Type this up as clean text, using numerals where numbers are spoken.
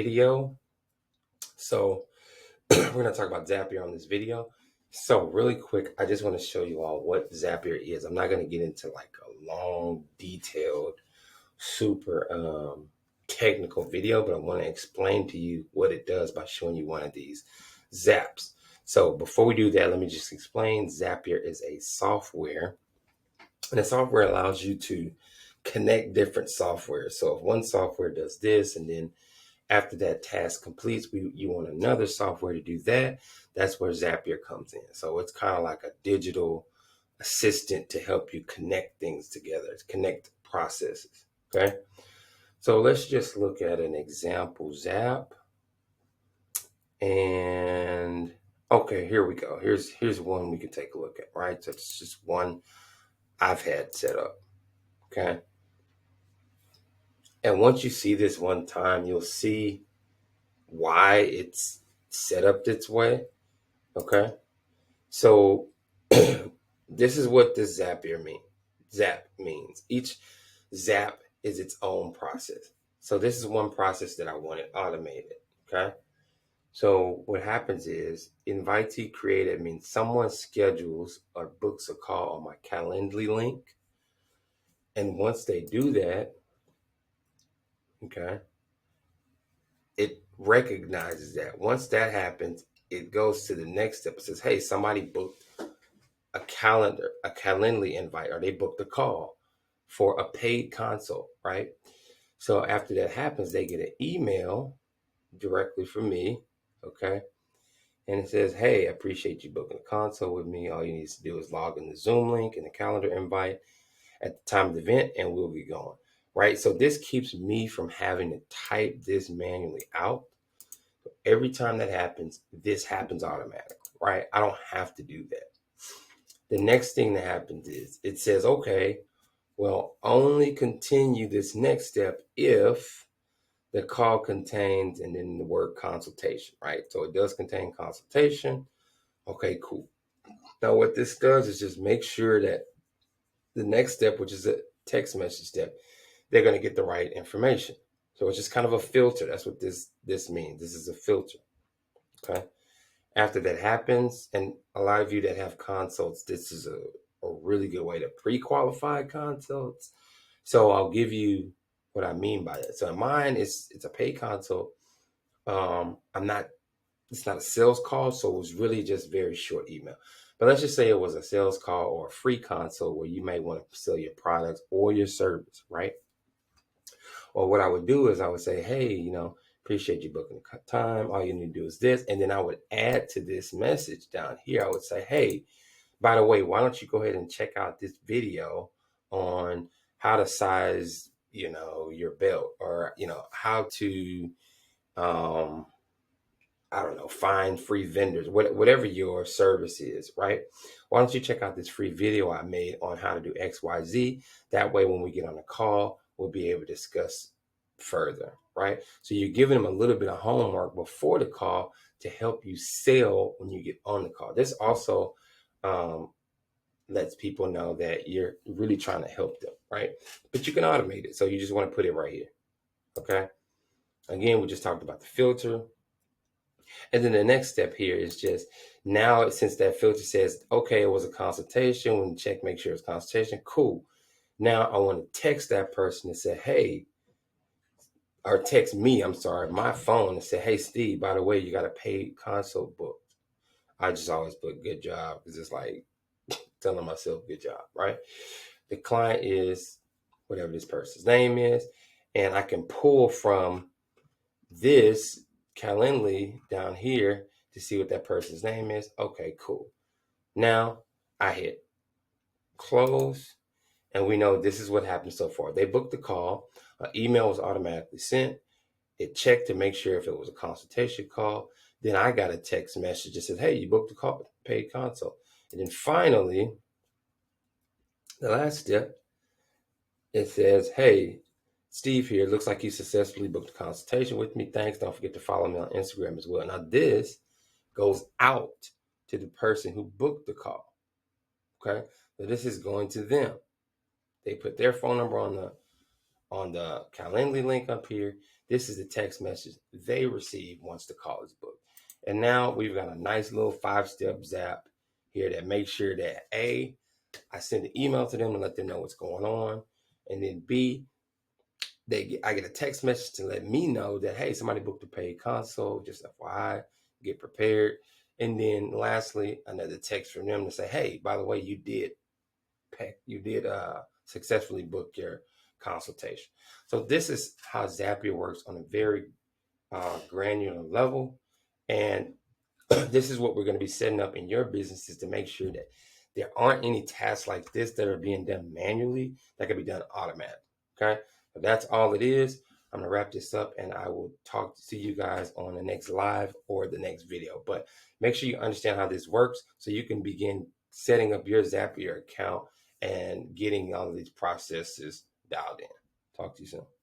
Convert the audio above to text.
video. So we're going to talk about Zapier on this video. So really quick, I just want to show you all what Zapier is. I'm not going to get into like a long, detailed, super technical video, but I want to explain to you what it does by showing you one of these zaps. So before we do that, let me just explain. Zapier is a software, and the software allows you to connect different software. So if one software does this, and then after that task completes, you want another software to do that, that's where Zapier comes in. So it's kind of like a digital assistant to help you connect things together, to connect processes. Okay. So let's just look at an example Zap. And okay, here we go. Here's one we can take a look at, right? So it's just one I've had set up. Okay. And once you see this one time, you'll see why it's set up this way. Okay. So this is what this Zapier means. Zap means each Zap is its own process. So this is one process that I wanted automated. Okay. So what happens is invitee created means someone schedules or books a call on my Calendly link. And once they do that, okay, it recognizes that. Once that happens, it goes to the next step. It says, hey, somebody booked a Calendly invite, or they booked a call for a paid consult, right? So after that happens, they get an email directly from me, okay? And it says, hey, I appreciate you booking a consult with me. All you need to do is log in the Zoom link and the calendar invite at the time of the event, and we'll be going, right? So this keeps me from having to type this manually out. Every time that happens, this happens automatically, right? I don't have to do that. The next thing that happens is it says, okay, well, only continue this next step if the call contains, and then the word consultation, right? So it does contain consultation. Okay, cool. Now what this does is just make sure that the next step, which is a text message step, they're going to get the right information. So it's just kind of a filter. That's what this means. This is a filter. Okay. After that happens, and a lot of you that have consults, this is a really good way to pre-qualify consults. So I'll give you what I mean by that. So in mine, it's a paid consult. It's not a sales call, so it was really just very short email. But let's just say it was a sales call or a free consult where you may want to sell your products or your service, right? Or what I would do is I would say, hey, appreciate you booking the time. All you need to do is this. And then I would add to this message down here. I would say, hey, by the way, why don't you go ahead and check out this video on how to size, your belt, or, how to, I don't know, find free vendors, whatever your service is, right? Why don't you check out this free video I made on how to do XYZ? That way, when we get on a call, we'll be able to discuss further, right? So you're giving them a little bit of homework before the call to help you sell when you get on the call. This also lets people know that you're really trying to help them, right? But you can automate it. So you just want to put it right here, okay? Again, we just talked about the filter. And then the next step here is just now, since that filter says, okay, it was a consultation, when you check, make sure it's consultation, cool. Now I want to text that person and say, hey, or text me, I'm sorry, my phone and say, hey, Steve, by the way, you got a paid consult book. I just always put good job because it's like telling myself good job, right? The client is whatever this person's name is, and I can pull from this Calendly down here to see what that person's name is. Okay, cool. Now I hit close, and we know this is what happened so far. They booked the call. An email was automatically sent. It checked to make sure if it was a consultation call. Then I got a text message that said, hey, you booked a call, paid consult. And then finally, the last step, it says, hey, Steve here. Looks like you successfully booked a consultation with me. Thanks. Don't forget to follow me on Instagram as well. Now this goes out to the person who booked the call. Okay. So this is going to them. They put their phone number on the Calendly link up here. This is the text message they receive once the call is booked. And now we've got a nice little 5-step zap here that makes sure that A, I send an email to them and let them know what's going on. And then B, I get a text message to let me know that, hey, somebody booked a paid consult, just FYI, get prepared. And then lastly, another text from them to say, hey, by the way, you did successfully book your consultation. So this is how Zapier works on a very granular level. And this is what we're going to be setting up in your businesses to make sure that there aren't any tasks like this that are being done manually that can be done automatically. Okay, so that's all it is. I'm gonna wrap this up, and I will talk to you guys on the next live or the next video. But make sure you understand how this works so you can begin setting up your Zapier account and getting all of these processes dialed in. Talk to you soon.